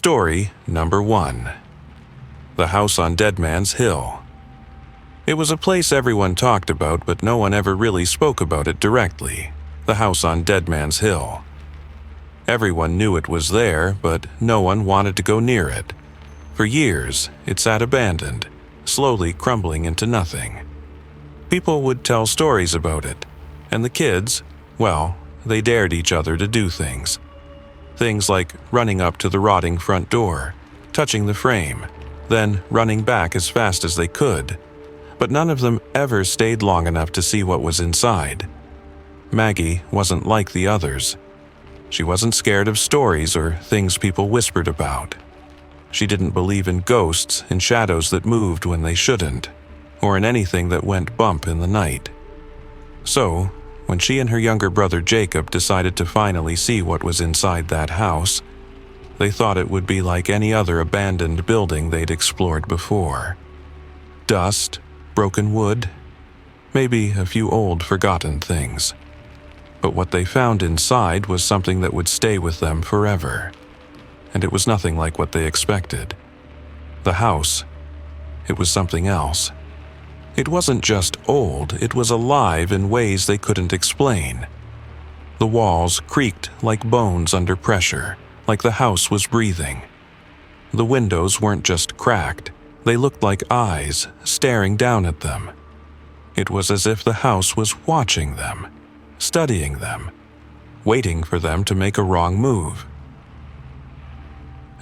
Story number 1. The House on Dead Man's Hill. It was a place everyone talked about, but no one ever really spoke about it directly. The House on Dead Man's Hill. Everyone knew it was there, but no one wanted to go near it. For years, it sat abandoned, slowly crumbling into nothing. People would tell stories about it, and the kids, well, they dared each other to do things. Things like running up to the rotting front door, touching the frame, then running back as fast as they could. But none of them ever stayed long enough to see what was inside. Maggie wasn't like the others. She wasn't scared of stories or things people whispered about. She didn't believe in ghosts and shadows that moved when they shouldn't, or in anything that went bump in the night. So, when she and her younger brother Jacob decided to finally see what was inside that house, they thought it would be like any other abandoned building they'd explored before. Dust, broken wood, maybe a few old forgotten things. But what they found inside was something that would stay with them forever. And it was nothing like what they expected. The house, it was something else. It wasn't just old, it was alive in ways they couldn't explain. The walls creaked like bones under pressure, like the house was breathing. The windows weren't just cracked, they looked like eyes staring down at them. It was as if the house was watching them, studying them, waiting for them to make a wrong move.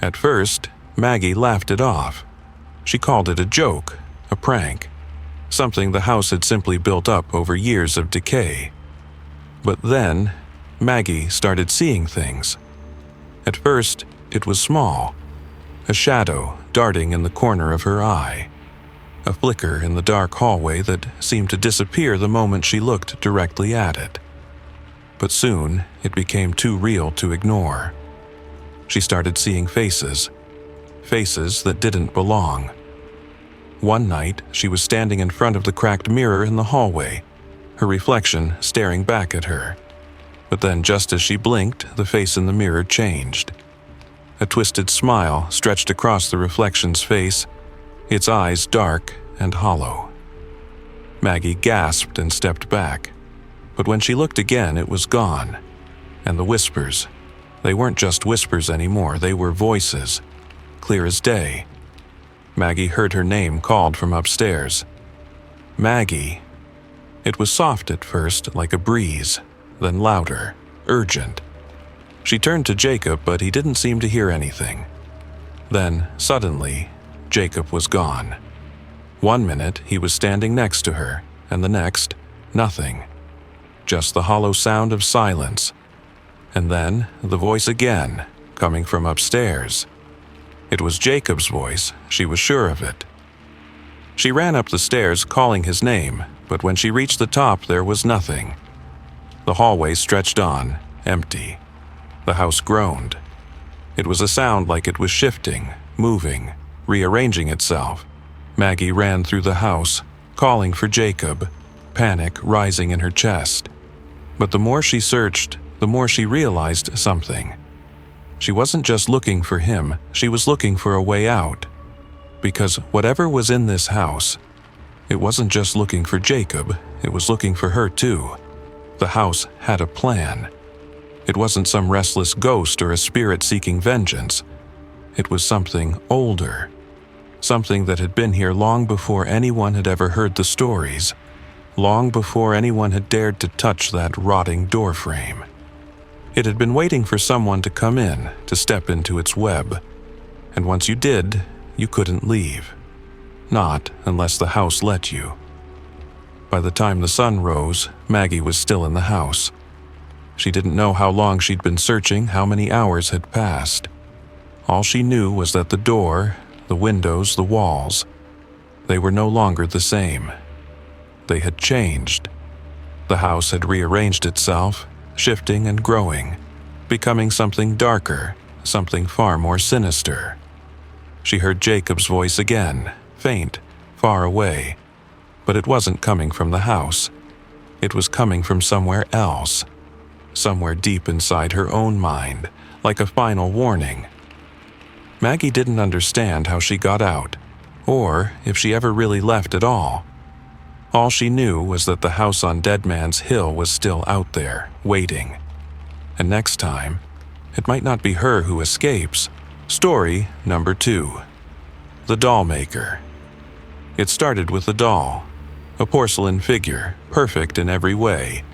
At first, Maggie laughed it off. She called it a joke, a prank. Something the house had simply built up over years of decay. But then, Maggie started seeing things. At first, it was small, a shadow darting in the corner of her eye, a flicker in the dark hallway that seemed to disappear the moment she looked directly at it. But soon, it became too real to ignore. She started seeing faces, faces that didn't belong. One night, she was standing in front of the cracked mirror in the hallway, her reflection staring back at her. But then, just as she blinked, the face in the mirror changed. A twisted smile stretched across the reflection's face, its eyes dark and hollow. Maggie gasped and stepped back. But when she looked again, it was gone. And the whispers, they weren't just whispers anymore, they were voices, clear as day. Maggie heard her name called from upstairs. Maggie. It was soft at first, like a breeze, then louder, urgent. She turned to Jacob, but he didn't seem to hear anything. Then, suddenly, Jacob was gone. 1 minute, he was standing next to her, and the next, nothing. Just the hollow sound of silence. And then, the voice again, coming from upstairs. It was Jacob's voice, she was sure of it. She ran up the stairs, calling his name, but when she reached the top, there was nothing. The hallway stretched on, empty. The house groaned. It was a sound like it was shifting, moving, rearranging itself. Maggie ran through the house, calling for Jacob, panic rising in her chest. But the more she searched, the more she realized something. She wasn't just looking for him, she was looking for a way out. Because whatever was in this house, it wasn't just looking for Jacob, it was looking for her too. The house had a plan. It wasn't some restless ghost or a spirit seeking vengeance. It was something older. Something that had been here long before anyone had ever heard the stories. Long before anyone had dared to touch that rotting doorframe. It had been waiting for someone to come in, to step into its web. And once you did, you couldn't leave. Not unless the house let you. By the time the sun rose, Maggie was still in the house. She didn't know how long she'd been searching, how many hours had passed. All she knew was that the door, the windows, the walls, they were no longer the same. They had changed. The house had rearranged itself, shifting and growing, becoming something darker, something far more sinister. She heard Jacob's voice again, faint, far away, but it wasn't coming from the house. It was coming from somewhere else, somewhere deep inside her own mind, like a final warning. Maggie didn't understand how she got out, or if she ever really left at all. All she knew was that the house on Dead Man's Hill was still out there, waiting. And next time, it might not be her who escapes. Story number 2. The Doll Maker. It started with a doll, a porcelain figure, perfect in every way,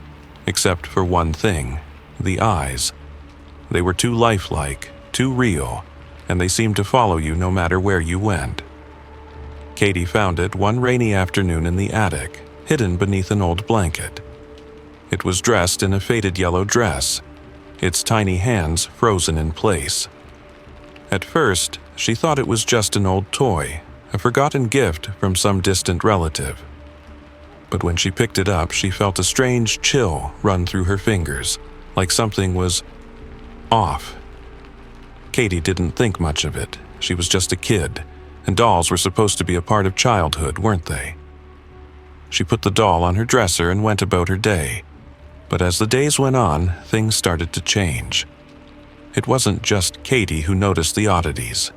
except for one thing, the eyes. They were too lifelike, too real, and they seemed to follow you no matter where you went. Katie found it one rainy afternoon in the attic, hidden beneath an old blanket. It was dressed in a faded yellow dress, its tiny hands frozen in place. At first, she thought it was just an old toy, a forgotten gift from some distant relative. But when she picked it up, she felt a strange chill run through her fingers, like something was off. Katie didn't think much of it. She was just a kid, and dolls were supposed to be a part of childhood, weren't they? She put the doll on her dresser and went about her day. But as the days went on, things started to change. It wasn't just Katie who noticed the oddities.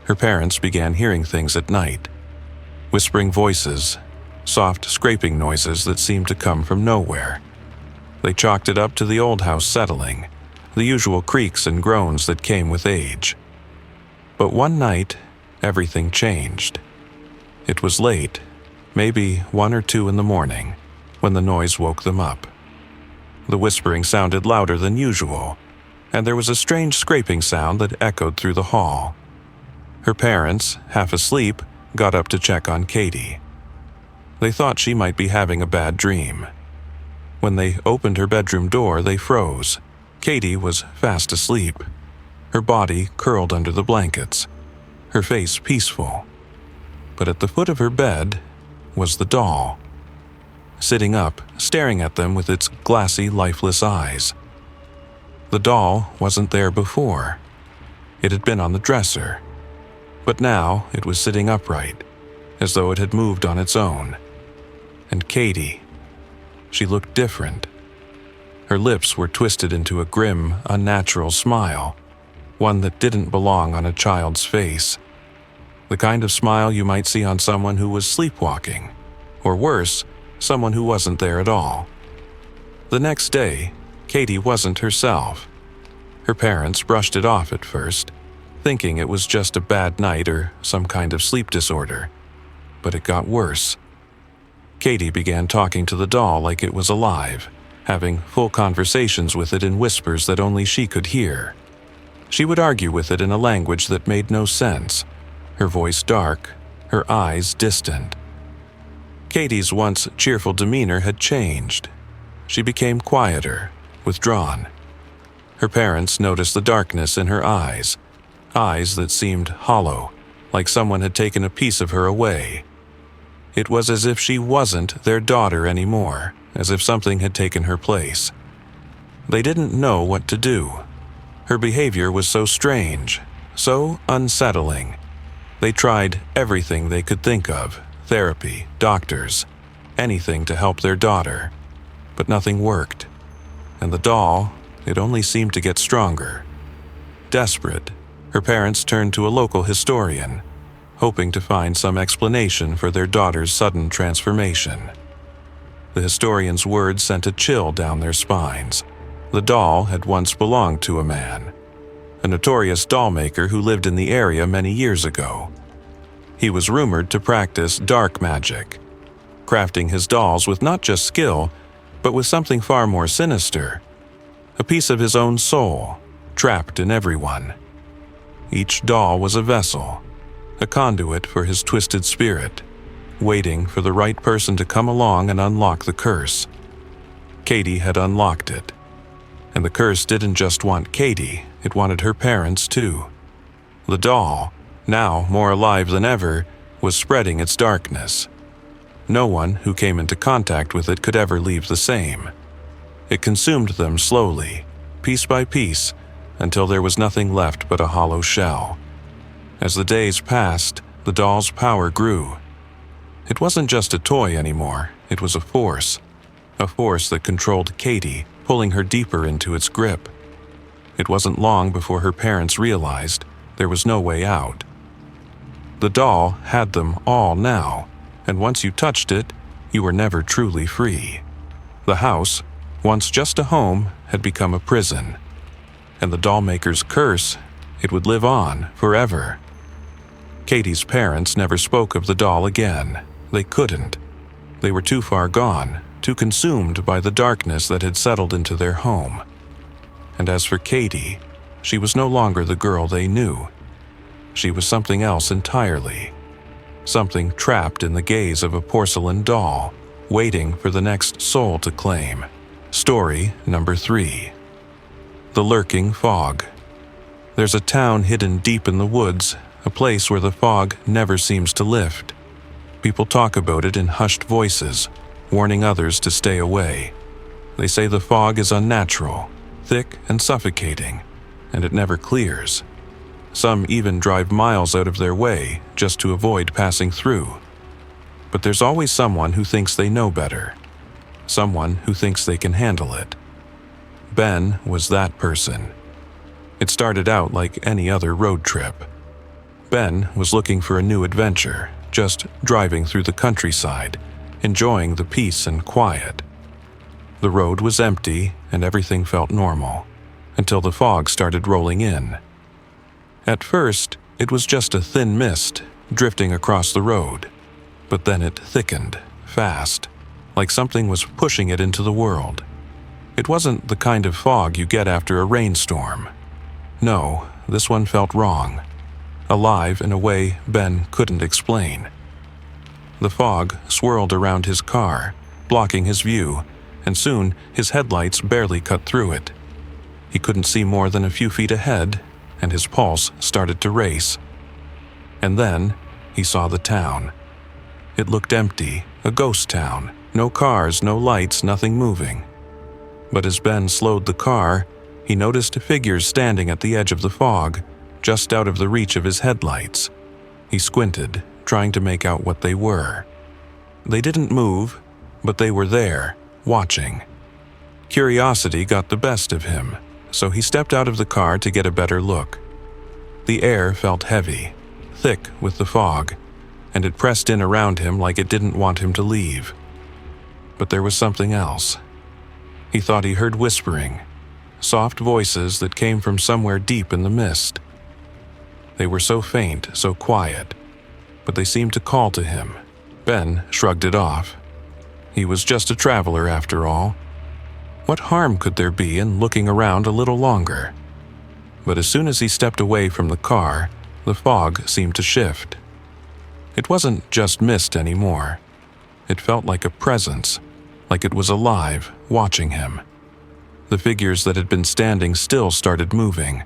Her parents began hearing things at night. Whispering voices, soft scraping noises that seemed to come from nowhere. They chalked it up to the old house settling, the usual creaks and groans that came with age. But one night, everything changed. It was late, maybe 1 or 2 in the morning, when the noise woke them up. The whispering sounded louder than usual, and there was a strange scraping sound that echoed through the hall. Her parents, half asleep, got up to check on Katie. They thought she might be having a bad dream. When they opened her bedroom door, they froze. Katie was fast asleep, her body curled under the blankets, her face peaceful. But at the foot of her bed was the doll, sitting up, staring at them with its glassy, lifeless eyes. The doll wasn't there before. It had been on the dresser, but now it was sitting upright, as though it had moved on its own. And Katie, she looked different. Her lips were twisted into a grim, unnatural smile, one that didn't belong on a child's face. The kind of smile you might see on someone who was sleepwalking, or worse, someone who wasn't there at all. The next day, Katie wasn't herself. Her parents brushed it off at first, thinking it was just a bad night or some kind of sleep disorder. But it got worse. Katie began talking to the doll like it was alive, having full conversations with it in whispers that only she could hear. She would argue with it in a language that made no sense, her voice dark, her eyes distant. Katie's once cheerful demeanor had changed. She became quieter, withdrawn. Her parents noticed the darkness in her eyes that seemed hollow, like someone had taken a piece of her away. It was as if she wasn't their daughter anymore, as if something had taken her place. They didn't know what to do. Her behavior was so strange, so unsettling. They tried everything they could think of, therapy, doctors, anything to help their daughter. But nothing worked. And the doll, it only seemed to get stronger. Desperate, her parents turned to a local historian, hoping to find some explanation for their daughter's sudden transformation. The historian's words sent a chill down their spines. The doll had once belonged to a man, a notorious doll maker who lived in the area many years ago. He was rumored to practice dark magic, crafting his dolls with not just skill, but with something far more sinister, a piece of his own soul, trapped in everyone. Each doll was a vessel, a conduit for his twisted spirit, waiting for the right person to come along and unlock the curse. Katie had unlocked it. And the curse didn't just want Katie, it wanted her parents too. The doll, now more alive than ever, was spreading its darkness. No one who came into contact with it could ever leave the same. It consumed them slowly, piece by piece, until there was nothing left but a hollow shell. As the days passed, the doll's power grew. It wasn't just a toy anymore, it was a force that controlled Katie, pulling her deeper into its grip. It wasn't long before her parents realized There was no way out. The doll had them all now, and once you touched it, you were never truly free. The house, once just a home, had become a prison. And the dollmaker's curse, it would live on forever. Katie's parents never spoke of the doll again. They couldn't. They were too far gone, too consumed by the darkness that had settled into their home. And as for Katie, she was no longer the girl they knew. She was something else entirely. Something trapped in the gaze of a porcelain doll, waiting for the next soul to claim. Story number 3. The Lurking Fog. There's a town hidden deep in the woods, a place where the fog never seems to lift. People talk about it in hushed voices, warning others to stay away. They say the fog is unnatural, thick and suffocating, and it never clears. Some even drive miles out of their way just to avoid passing through. But there's always someone who thinks they know better. Someone who thinks they can handle it. Ben was that person. It started out like any other road trip. Ben was looking for a new adventure, just driving through the countryside, enjoying the peace and quiet. The road was empty and everything felt normal, until the fog started rolling in. At first, it was just a thin mist drifting across the road, but then it thickened, fast, like something was pushing it into the world. It wasn't the kind of fog you get after a rainstorm. No, this one felt wrong, alive in a way Ben couldn't explain. The fog swirled around his car, blocking his view, and soon his headlights barely cut through it. He couldn't see more than a few feet ahead, and his pulse started to race. And then he saw the town. It looked empty, a ghost town. No cars, no lights, nothing moving. But as Ben slowed the car, he noticed figures standing at the edge of the fog, just out of the reach of his headlights. He squinted, trying to make out what they were. They didn't move, but they were there, watching. Curiosity got the best of him, so he stepped out of the car to get a better look. The air felt heavy, thick with the fog, and it pressed in around him like it didn't want him to leave. But there was something else. He thought he heard whispering, soft voices that came from somewhere deep in the mist. They were so faint, so quiet, but they seemed to call to him. Ben shrugged it off. He was just a traveler after all. What harm could there be in looking around a little longer? But as soon as he stepped away from the car, the fog seemed to shift. It wasn't just mist anymore. It felt like a presence, like it was alive, watching him. The figures that had been standing still started moving.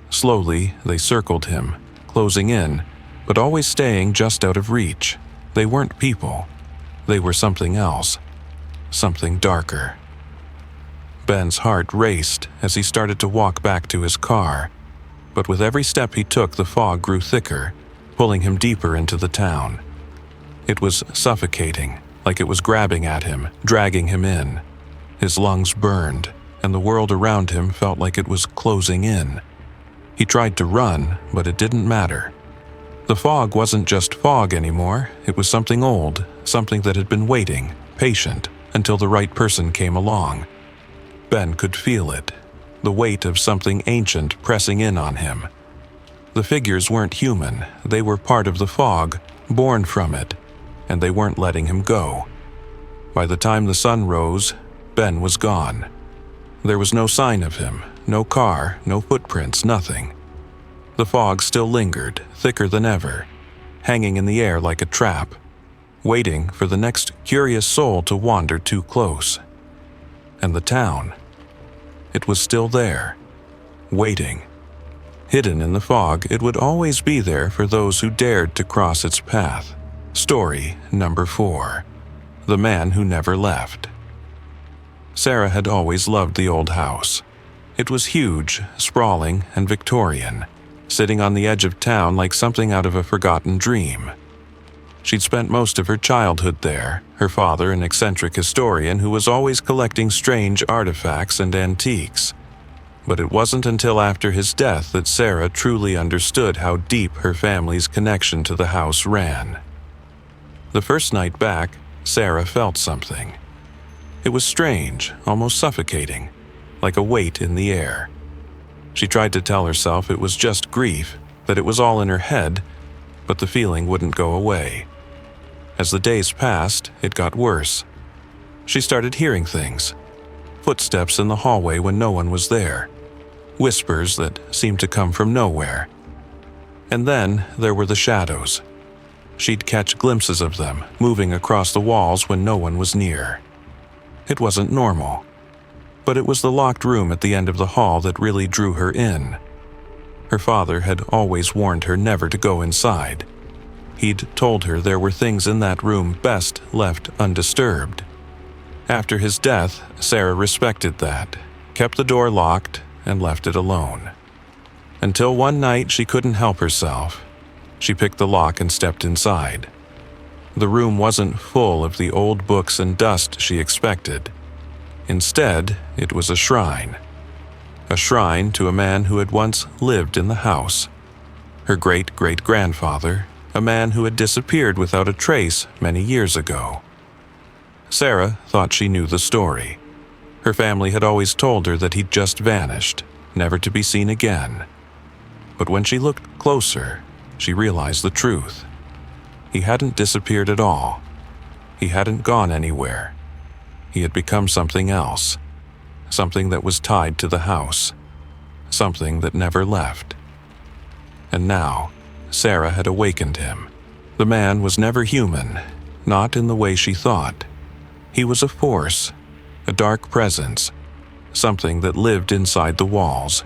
Slowly, they circled him, closing in, but always staying just out of reach. They weren't people. They were something else, something darker. Ben's heart raced as he started to walk back to his car, but with every step he took, the fog grew thicker, pulling him deeper into the town. It was suffocating, like it was grabbing at him, dragging him in. His lungs burned, and the world around him felt like it was closing in. He tried to run, but it didn't matter. The fog wasn't just fog anymore. It was something old, something that had been waiting, patient, until the right person came along. Ben could feel it, the weight of something ancient pressing in on him. The figures weren't human. They were part of the fog, born from it, and they weren't letting him go. By the time the sun rose, Ben was gone. There was no sign of him, no car, no footprints, nothing. The fog still lingered, thicker than ever, hanging in the air like a trap, waiting for the next curious soul to wander too close. And the town, it was still there, waiting. Hidden in the fog, it would always be there for those who dared to cross its path. Story number 4. The Man Who Never Left. Sarah had always loved the old house. It was huge, sprawling, and Victorian, sitting on the edge of town like something out of a forgotten dream. She'd spent most of her childhood there, her father an eccentric historian who was always collecting strange artifacts and antiques. But it wasn't until after his death that Sarah truly understood how deep her family's connection to the house ran. The first night back, Sarah felt something. It was strange, almost suffocating, like a weight in the air. She tried to tell herself it was just grief, that it was all in her head, but the feeling wouldn't go away. As the days passed, it got worse. She started hearing things. Footsteps in the hallway when no one was there. Whispers that seemed to come from nowhere. And then there were the shadows. She'd catch glimpses of them moving across the walls when no one was near. It wasn't normal. But it was the locked room at the end of the hall that really drew her in. Her father had always warned her never to go inside. He'd told her there were things in that room best left undisturbed. After his death, Sarah respected that, kept the door locked, and left it alone. Until one night she couldn't help herself. She picked the lock and stepped inside. The room wasn't full of the old books and dust she expected. Instead, it was a shrine. A shrine to a man who had once lived in the house. Her great-great-grandfather, a man who had disappeared without a trace many years ago. Sarah thought she knew the story. Her family had always told her that he'd just vanished, never to be seen again. But when she looked closer, she realized the truth. He hadn't disappeared at all. He hadn't gone anywhere. He had become something else. Something that was tied to the house. Something that never left. And now, Sarah had awakened him. The man was never human, not in the way she thought. He was a force, a dark presence, something that lived inside the walls,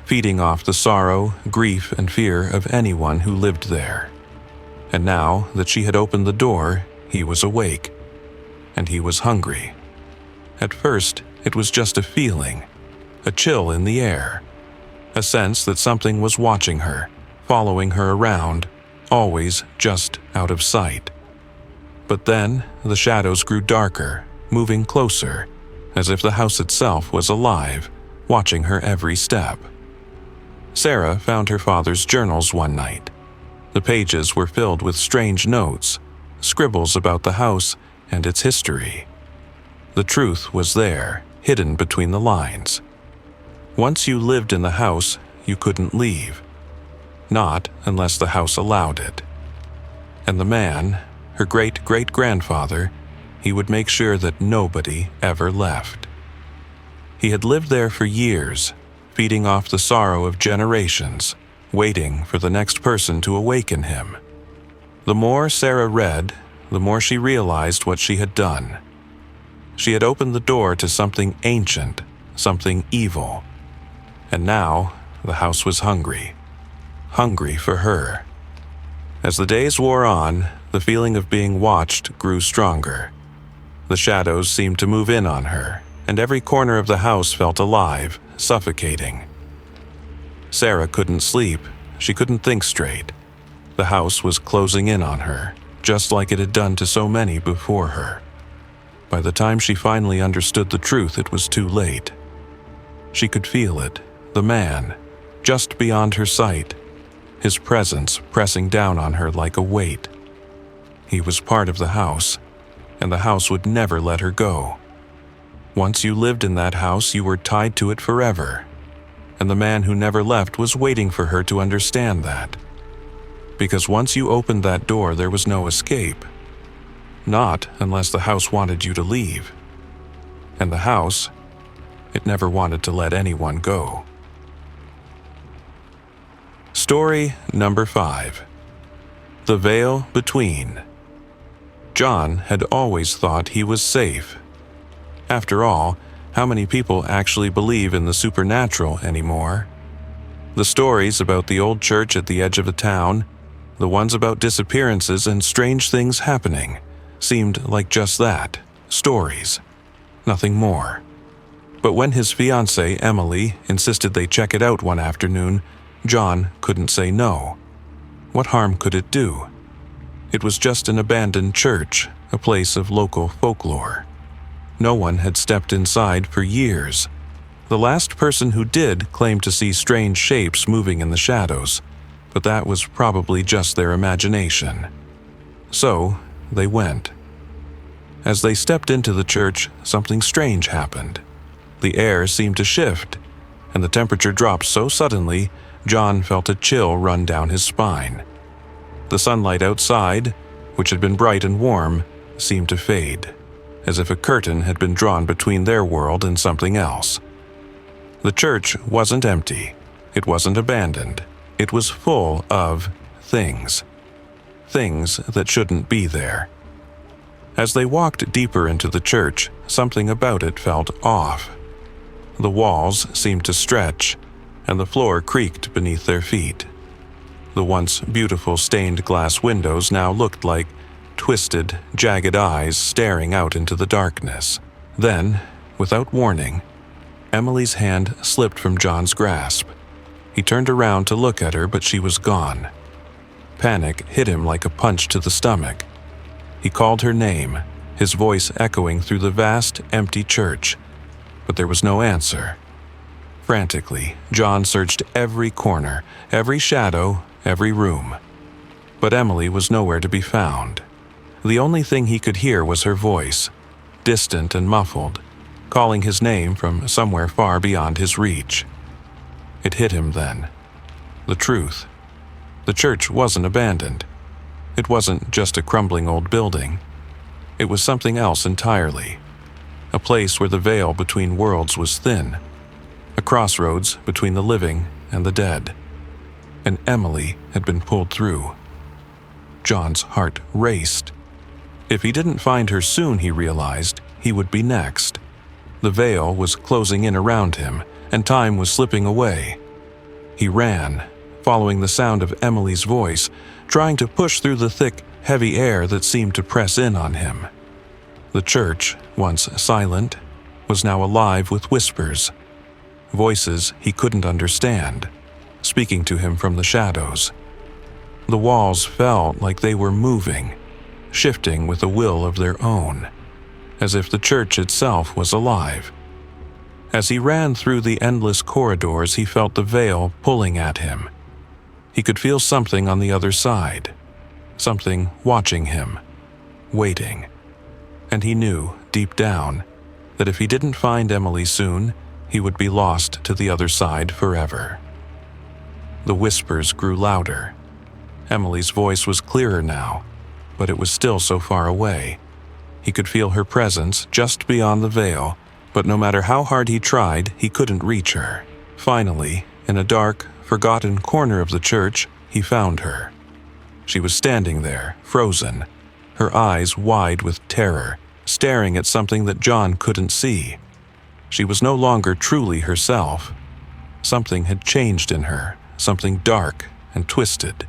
feeding off the sorrow, grief, and fear of anyone who lived there. And now that she had opened the door, he was awake. And he was hungry. At first, it was just a feeling, a chill in the air, a sense that something was watching her, following her around, always just out of sight. But then, the shadows grew darker, moving closer, as if the house itself was alive, watching her every step. Sarah found her father's journals one night. The pages were filled with strange notes, scribbles about the house and its history. The truth was there, hidden between the lines. Once you lived in the house, you couldn't leave. Not unless the house allowed it. And the man, her great-great-grandfather, he would make sure that nobody ever left. He had lived there for years, feeding off the sorrow of generations, waiting for the next person to awaken him. The more Sarah read, the more she realized what she had done. She had opened the door to something ancient, something evil. And now, the house was hungry. Hungry for her. As the days wore on, the feeling of being watched grew stronger. The shadows seemed to move in on her, and every corner of the house felt alive, suffocating. Sarah couldn't sleep. She couldn't think straight. The house was closing in on her, just like it had done to so many before her. By the time she finally understood the truth, it was too late. She could feel it, the man, just beyond her sight, his presence pressing down on her like a weight. He was part of the house, and the house would never let her go. Once you lived in that house, you were tied to it forever, and the man who never left was waiting for her to understand that. Because once you opened that door, there was no escape. Not unless the house wanted you to leave. And the house, it never wanted to let anyone go. Story number 5. The Veil Between. John had always thought he was safe. After all, how many people actually believe in the supernatural anymore? The stories about the old church at the edge of the town, the ones about disappearances and strange things happening, seemed like just that, stories, nothing more. But when his fiancée, Emily, insisted they check it out one afternoon, John couldn't say no. What harm could it do? It was just an abandoned church, a place of local folklore. No one had stepped inside for years. The last person who did claimed to see strange shapes moving in the shadows, but that was probably just their imagination. So, they went. As they stepped into the church, something strange happened. The air seemed to shift, and the temperature dropped so suddenly, John felt a chill run down his spine. The sunlight outside, which had been bright and warm, seemed to fade, as if a curtain had been drawn between their world and something else. The church wasn't empty. It wasn't abandoned. It was full of things. Things that shouldn't be there. As they walked deeper into the church, something about it felt off. The walls seemed to stretch, and the floor creaked beneath their feet. The once beautiful stained glass windows now looked like twisted, jagged eyes staring out into the darkness. Then, without warning, Emily's hand slipped from John's grasp. He turned around to look at her, but she was gone. Panic hit him like a punch to the stomach. He called her name, his voice echoing through the vast, empty church, but there was no answer. Frantically, John searched every corner, every shadow, every room. But Emily was nowhere to be found. The only thing he could hear was her voice, distant and muffled, calling his name from somewhere far beyond his reach. It hit him then. The truth. The church wasn't abandoned. It wasn't just a crumbling old building. It was something else entirely. A place where the veil between worlds was thin. A crossroads between the living and the dead. And Emily had been pulled through. John's heart raced. If he didn't find her soon, he realized, he would be next. The veil was closing in around him, and time was slipping away. He ran, following the sound of Emily's voice, trying to push through the thick, heavy air that seemed to press in on him. The church, once silent, was now alive with whispers. Voices he couldn't understand, speaking to him from the shadows. The walls felt like they were moving, shifting with a will of their own, as if the church itself was alive. As he ran through the endless corridors, he felt the veil pulling at him. He could feel something on the other side, something watching him, waiting. And he knew, deep down, that if he didn't find Emily soon, he would be lost to the other side forever. The whispers grew louder. Emily's voice was clearer now, but it was still so far away. He could feel her presence just beyond the veil, but no matter how hard he tried, he couldn't reach her. Finally, in a dark, forgotten corner of the church, he found her. She was standing there, frozen, her eyes wide with terror, staring at something that John couldn't see. She was no longer truly herself. Something had changed in her, something dark and twisted.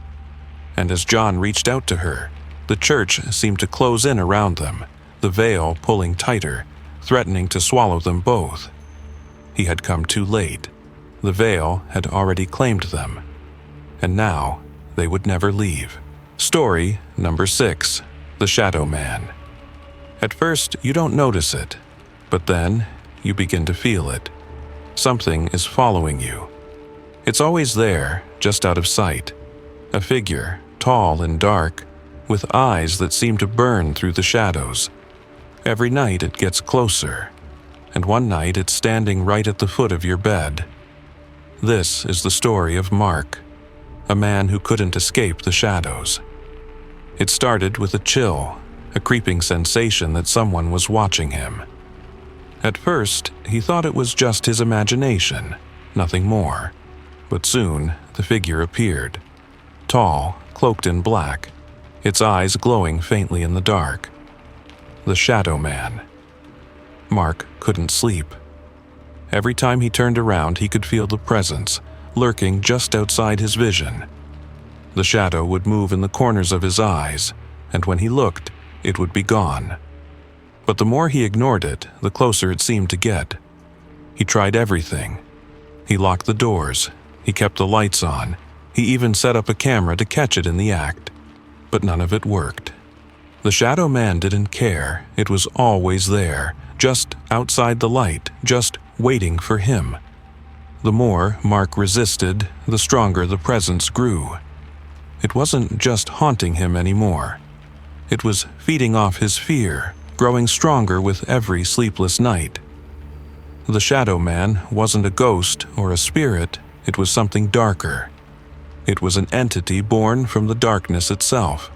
And as John reached out to her, the church seemed to close in around them, the veil pulling tighter, threatening to swallow them both. He had come too late. The veil had already claimed them. And now, they would never leave. Story number 6, The Shadow Man. At first, you don't notice it, but then you begin to feel it. Something is following you. It's always there, just out of sight. A figure, tall and dark, with eyes that seem to burn through the shadows. Every night it gets closer, and one night it's standing right at the foot of your bed. This is the story of Mark, a man who couldn't escape the shadows. It started with a chill, a creeping sensation that someone was watching him. At first, he thought it was just his imagination, nothing more. But soon, the figure appeared. Tall, cloaked in black, its eyes glowing faintly in the dark. The Shadow Man. Mark couldn't sleep. Every time he turned around, he could feel the presence, lurking just outside his vision. The shadow would move in the corners of his eyes, and when he looked, it would be gone. But the more he ignored it, the closer it seemed to get. He tried everything. He locked the doors. He kept the lights on. He even set up a camera to catch it in the act. But none of it worked. The Shadow Man didn't care. It was always there, just outside the light, just waiting for him. The more Mark resisted, the stronger the presence grew. It wasn't just haunting him anymore. It was feeding off his fear, growing stronger with every sleepless night. The Shadow Man wasn't a ghost or a spirit, it was something darker. It was an entity born from the darkness itself,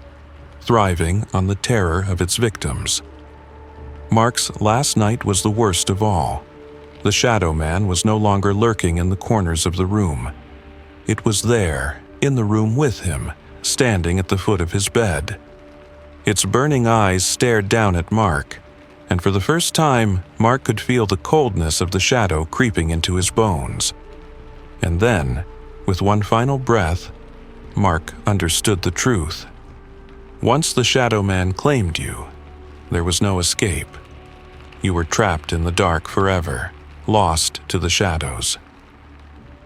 thriving on the terror of its victims. Mark's last night was the worst of all. The Shadow Man was no longer lurking in the corners of the room. It was there, in the room with him, standing at the foot of his bed. Its burning eyes stared down at Mark, and for the first time, Mark could feel the coldness of the shadow creeping into his bones. And then, with one final breath, Mark understood the truth. Once the Shadow Man claimed you, there was no escape. You were trapped in the dark forever, lost to the shadows.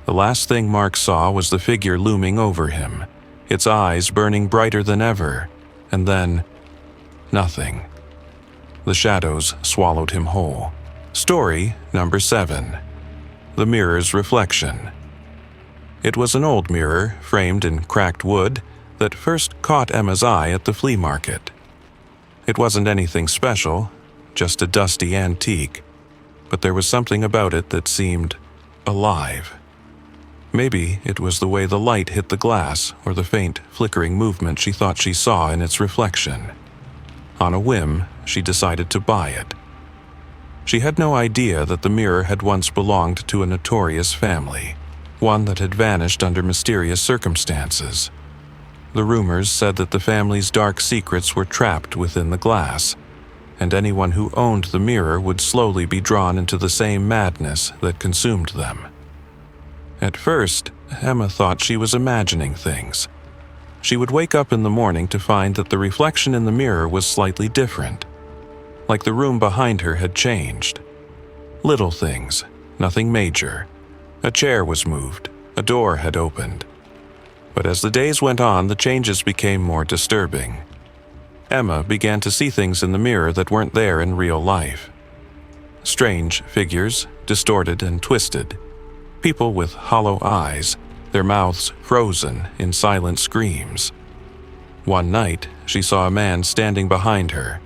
The last thing Mark saw was the figure looming over him, its eyes burning brighter than ever, and then nothing. The shadows swallowed him whole. Story number 7. The Mirror's Reflection. It was an old mirror, framed in cracked wood, that first caught Emma's eye at the flea market. It wasn't anything special, just a dusty antique, but there was something about it that seemed alive. Maybe it was the way the light hit the glass or the faint, flickering movement she thought she saw in its reflection. On a whim, she decided to buy it. She had no idea that the mirror had once belonged to a notorious family, one that had vanished under mysterious circumstances. The rumors said that the family's dark secrets were trapped within the glass, and anyone who owned the mirror would slowly be drawn into the same madness that consumed them. At first, Emma thought she was imagining things. She would wake up in the morning to find that the reflection in the mirror was slightly different, like the room behind her had changed. Little things, nothing major. A chair was moved, a door had opened. But as the days went on, the changes became more disturbing. Emma began to see things in the mirror that weren't there in real life. Strange figures, distorted and twisted. People with hollow eyes, their mouths frozen in silent screams. One night, she saw a man standing behind her.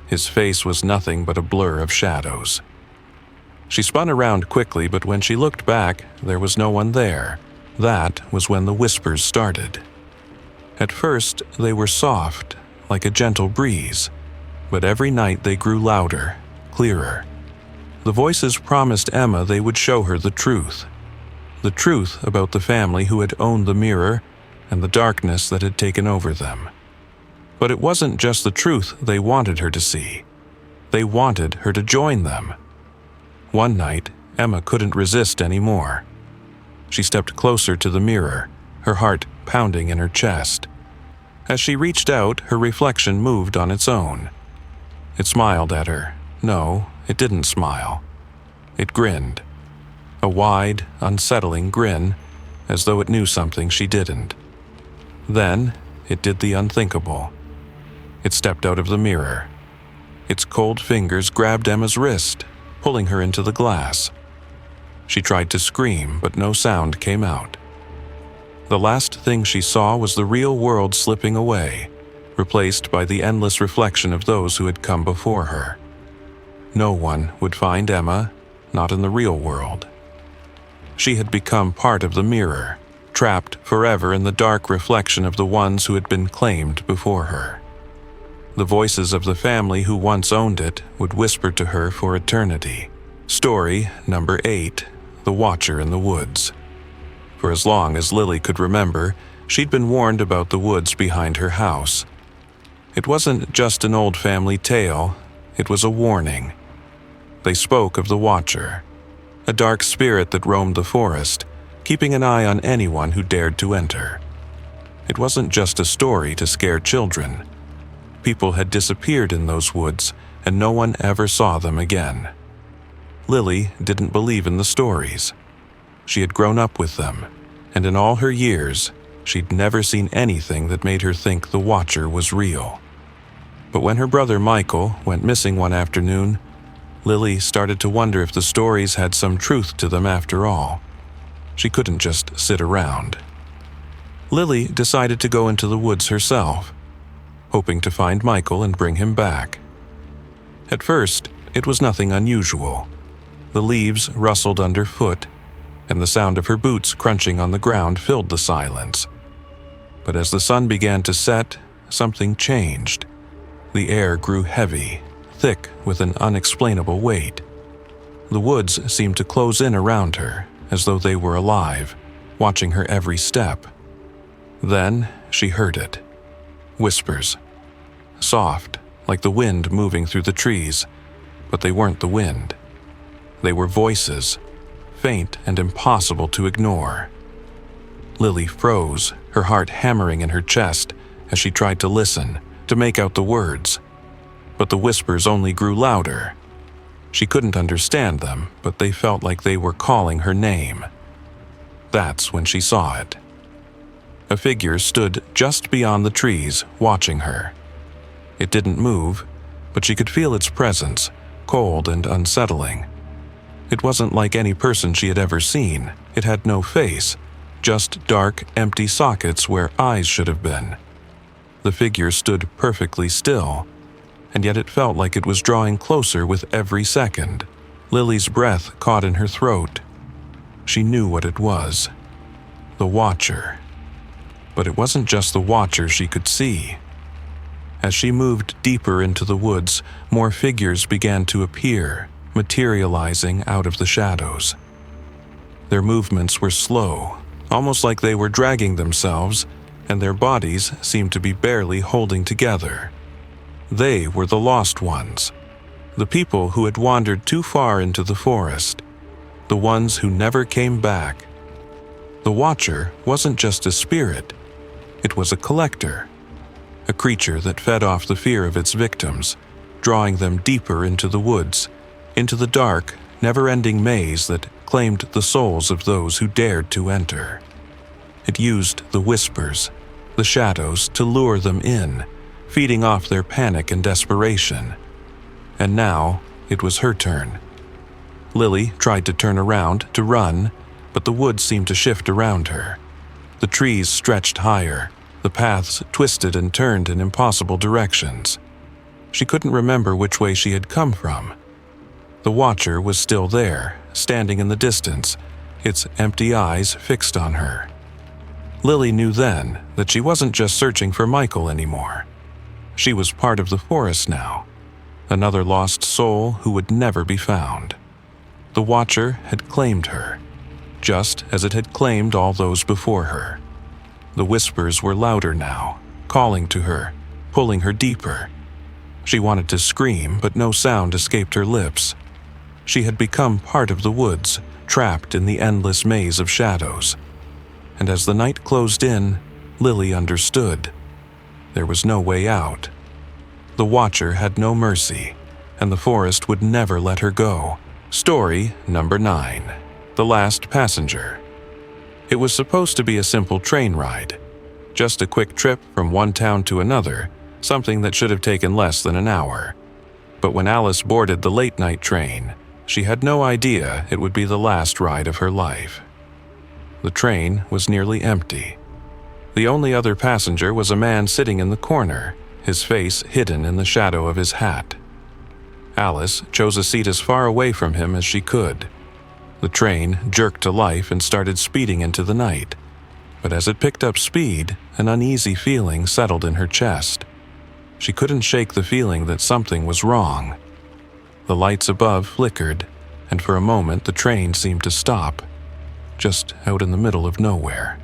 His face was nothing but a blur of shadows. She spun around quickly, but when she looked back, there was no one there. That was when the whispers started. At first, they were soft, like a gentle breeze, but every night they grew louder, clearer. The voices promised Emma they would show her the truth about the family who had owned the mirror and the darkness that had taken over them. But it wasn't just the truth they wanted her to see. They wanted her to join them. One night, Emma couldn't resist anymore. She stepped closer to the mirror, her heart pounding in her chest. As she reached out, her reflection moved on its own. It smiled at her. No, it didn't smile. It grinned. A wide, unsettling grin, as though it knew something she didn't. Then, it did the unthinkable. It stepped out of the mirror. Its cold fingers grabbed Emma's wrist, pulling her into the glass. She tried to scream, but no sound came out. The last thing she saw was the real world slipping away, replaced by the endless reflection of those who had come before her. No one would find Emma, not in the real world. She had become part of the mirror, trapped forever in the dark reflection of the ones who had been claimed before her. The voices of the family who once owned it would whisper to her for eternity. Story number 8, The Watcher in the Woods. For as long as Lily could remember, she'd been warned about the woods behind her house. It wasn't just an old family tale, it was a warning. They spoke of the Watcher, a dark spirit that roamed the forest, keeping an eye on anyone who dared to enter. It wasn't just a story to scare children. People had disappeared in those woods, and no one ever saw them again. Lily didn't believe in the stories. She had grown up with them, and in all her years, she'd never seen anything that made her think the Watcher was real. But when her brother Michael went missing one afternoon, Lily started to wonder if the stories had some truth to them after all. She couldn't just sit around. Lily decided to go into the woods herself, hoping to find Michael and bring him back. At first, it was nothing unusual. The leaves rustled underfoot, and the sound of her boots crunching on the ground filled the silence. But as the sun began to set, something changed. The air grew heavy, thick with an unexplainable weight. The woods seemed to close in around her, as though they were alive, watching her every step. Then she heard it. Whispers. Soft, like the wind moving through the trees, but they weren't the wind. They were voices, faint and impossible to ignore. Lily froze, her heart hammering in her chest as she tried to listen, to make out the words. But the whispers only grew louder. She couldn't understand them, but they felt like they were calling her name. That's when she saw it. A figure stood just beyond the trees, watching her. It didn't move, but she could feel its presence, cold and unsettling. It wasn't like any person she had ever seen. It had no face, just dark, empty sockets where eyes should have been. The figure stood perfectly still, and yet it felt like it was drawing closer with every second. Lily's breath caught in her throat. She knew what it was. The Watcher. But it wasn't just the Watcher she could see. As she moved deeper into the woods, more figures began to appear, materializing out of the shadows. Their movements were slow, almost like they were dragging themselves, and their bodies seemed to be barely holding together. They were the lost ones, the people who had wandered too far into the forest, the ones who never came back. The Watcher wasn't just a spirit, it was a collector, a creature that fed off the fear of its victims, drawing them deeper into the woods, into the dark, never-ending maze that claimed the souls of those who dared to enter. It used the whispers, the shadows, to lure them in, feeding off their panic and desperation. And now, it was her turn. Lily tried to turn around, to run, but the woods seemed to shift around her. The trees stretched higher, the paths twisted and turned in impossible directions. She couldn't remember which way she had come from. The Watcher was still there, standing in the distance, its empty eyes fixed on her. Lily knew then that she wasn't just searching for Michael anymore. She was part of the forest now, another lost soul who would never be found. The Watcher had claimed her, just as it had claimed all those before her. The whispers were louder now, calling to her, pulling her deeper. She wanted to scream, but no sound escaped her lips. She had become part of the woods, trapped in the endless maze of shadows. And as the night closed in, Lily understood. There was no way out. The Watcher had no mercy, and the forest would never let her go. Story number 9. The Last Passenger. It was supposed to be a simple train ride, just a quick trip from one town to another, something that should have taken less than an hour. But when Alice boarded the late-night train, she had no idea it would be the last ride of her life. The train was nearly empty. The only other passenger was a man sitting in the corner, his face hidden in the shadow of his hat. Alice chose a seat as far away from him as she could. The train jerked to life and started speeding into the night. But as it picked up speed, an uneasy feeling settled in her chest. She couldn't shake the feeling that something was wrong. The lights above flickered, and for a moment the train seemed to stop, just out in the middle of nowhere.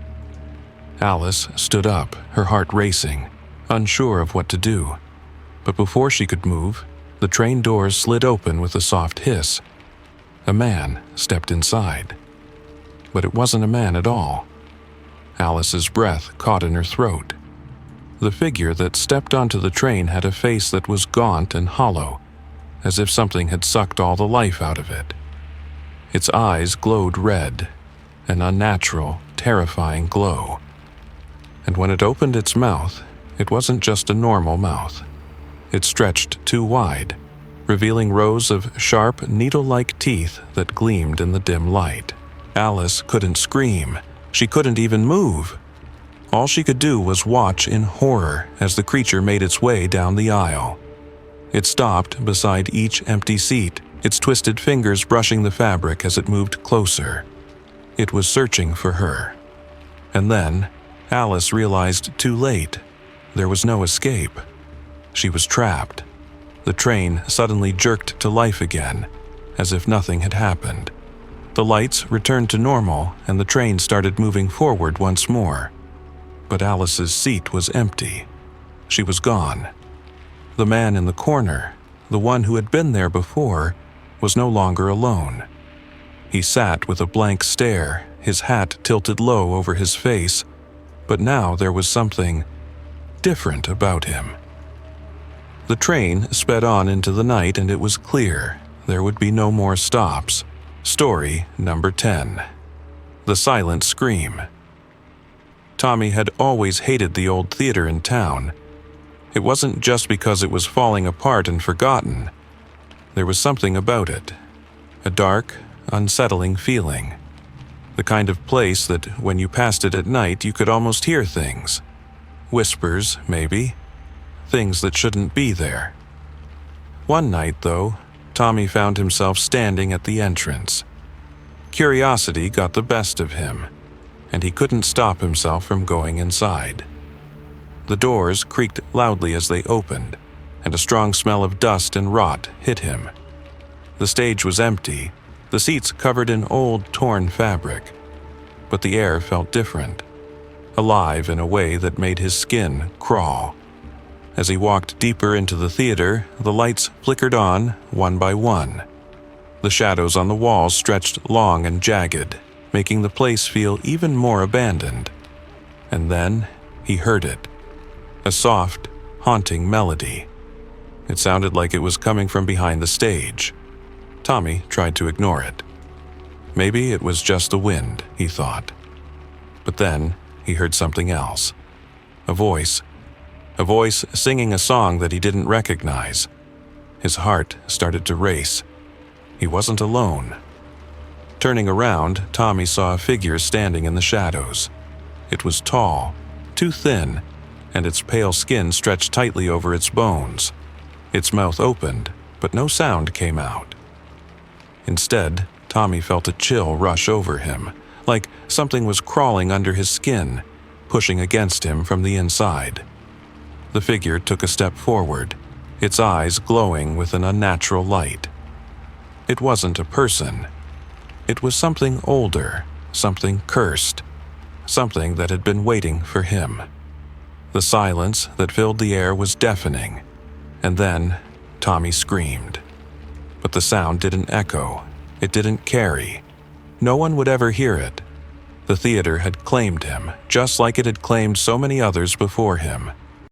Alice stood up, her heart racing, unsure of what to do. But before she could move, the train doors slid open with a soft hiss. A man stepped inside. But it wasn't a man at all. Alice's breath caught in her throat. The figure that stepped onto the train had a face that was gaunt and hollow, as if something had sucked all the life out of it. Its eyes glowed red, an unnatural, terrifying glow. And when it opened its mouth, it wasn't just a normal mouth. It stretched too wide, revealing rows of sharp, needle-like teeth that gleamed in the dim light. Alice couldn't scream. She couldn't even move. All she could do was watch in horror as the creature made its way down the aisle. It stopped beside each empty seat, its twisted fingers brushing the fabric as it moved closer. It was searching for her. And then, Alice realized too late, there was no escape. She was trapped. The train suddenly jerked to life again, as if nothing had happened. The lights returned to normal, and the train started moving forward once more. But Alice's seat was empty. She was gone. The man in the corner, the one who had been there before, was no longer alone. He sat with a blank stare, his hat tilted low over his face, but now there was something different about him. The train sped on into the night, and it was clear there would be no more stops. Story number 10. The Silent Scream. Tommy had always hated the old theater in town. It wasn't just because it was falling apart and forgotten. There was something about it. A dark, unsettling feeling. The kind of place that when you passed it at night you could almost hear things. Whispers, maybe. Things that shouldn't be there. One night, though, Tommy found himself standing at the entrance. Curiosity got the best of him, and he couldn't stop himself from going inside. The doors creaked loudly as they opened, and a strong smell of dust and rot hit him. The stage was empty, the seats covered in old, torn fabric, but the air felt different, alive in a way that made his skin crawl. As he walked deeper into the theater, the lights flickered on, one by one. The shadows on the walls stretched long and jagged, making the place feel even more abandoned. And then he heard it. A soft, haunting melody. It sounded like it was coming from behind the stage. Tommy tried to ignore it. Maybe it was just the wind, he thought. But then he heard something else. A voice singing a song that he didn't recognize. His heart started to race. He wasn't alone. Turning around, Tommy saw a figure standing in the shadows. It was tall, too thin, and its pale skin stretched tightly over its bones. Its mouth opened, but no sound came out. Instead, Tommy felt a chill rush over him, like something was crawling under his skin, pushing against him from the inside. The figure took a step forward, its eyes glowing with an unnatural light. It wasn't a person. It was something older, something cursed, something that had been waiting for him. The silence that filled the air was deafening, and then Tommy screamed. But the sound didn't echo. It didn't carry. No one would ever hear it. The theater had claimed him, just like it had claimed so many others before him.